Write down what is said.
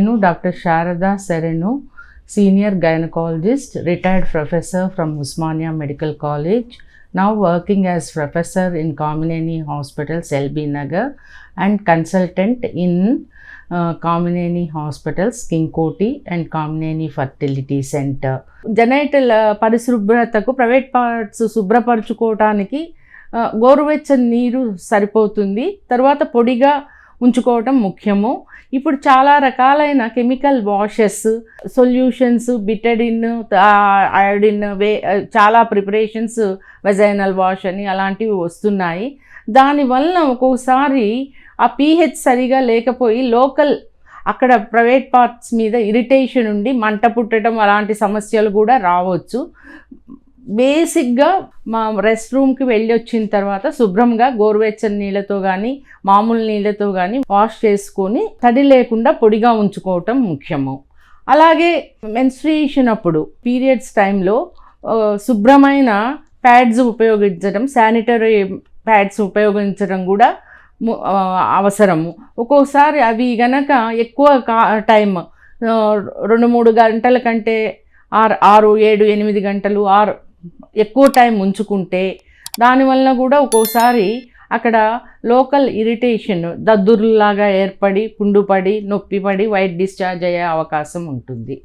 నేను Dr. Sarada Saranu, Senior Gynecologist, retired professor from Usmania Medical College, now working as professor in Kamineni Hospitals, LB Nagar, and consultant in Kamineni Hospitals, King Koti, and Kamineni Fertility Center. Genital పరిశుభ్రతకు private parts శుభ్రపరచుకోవటానికి గోరువెచ్చని నీరు సరిపోతుంది. తర్వాత పొడిగా ఉంచుకోవటం ముఖ్యము. ఇప్పుడు చాలా రకాలైన కెమికల్ వాషెస్, సొల్యూషన్స్, బిటడిన్, అయోడిన్, చాలా ప్రిపరేషన్స్, వెజైనల్ వాష్ అని అలాంటివి వస్తున్నాయి. దానివల్ల ఒక్కోసారి ఆ పీహెచ్ సరిగా లేకపోయి లోకల్ అక్కడ ప్రైవేట్ పార్ట్స్ మీద ఇరిటేషన్ ఉండి మంట పుట్టడం అలాంటి సమస్యలు కూడా రావచ్చు. బేసిక్గా మా రెస్ట్ రూమ్కి వెళ్ళి వచ్చిన తర్వాత శుభ్రంగా గోరువెచ్చని నీళ్ళతో కానీ మామూలు నీళ్ళతో కానీ వాష్ చేసుకొని తడి లేకుండా పొడిగా ఉంచుకోవటం ముఖ్యము. అలాగే మెన్స్ట్రుయేషన్ అప్పుడు పీరియడ్స్ టైంలో శుభ్రమైన ప్యాడ్స్ ఉపయోగించడం, శానిటరీ ప్యాడ్స్ ఉపయోగించడం కూడా అవసరము. ఒక్కోసారి అవి గనక ఎక్కువ టైం 2-3 గంటల కంటే 6, 7, 8 గంటలు ఎక్కువ టైం ఉంచుకుంటే దానివల్ల కూడా ఒక్కోసారి అక్కడ లోకల్ ఇరిటేషన్, దద్దుర్లాగా ఏర్పడి పుండుపడి నొప్పిపడి వైట్ డిశ్చార్జ్ అయ్యే అవకాశం ఉంటుంది.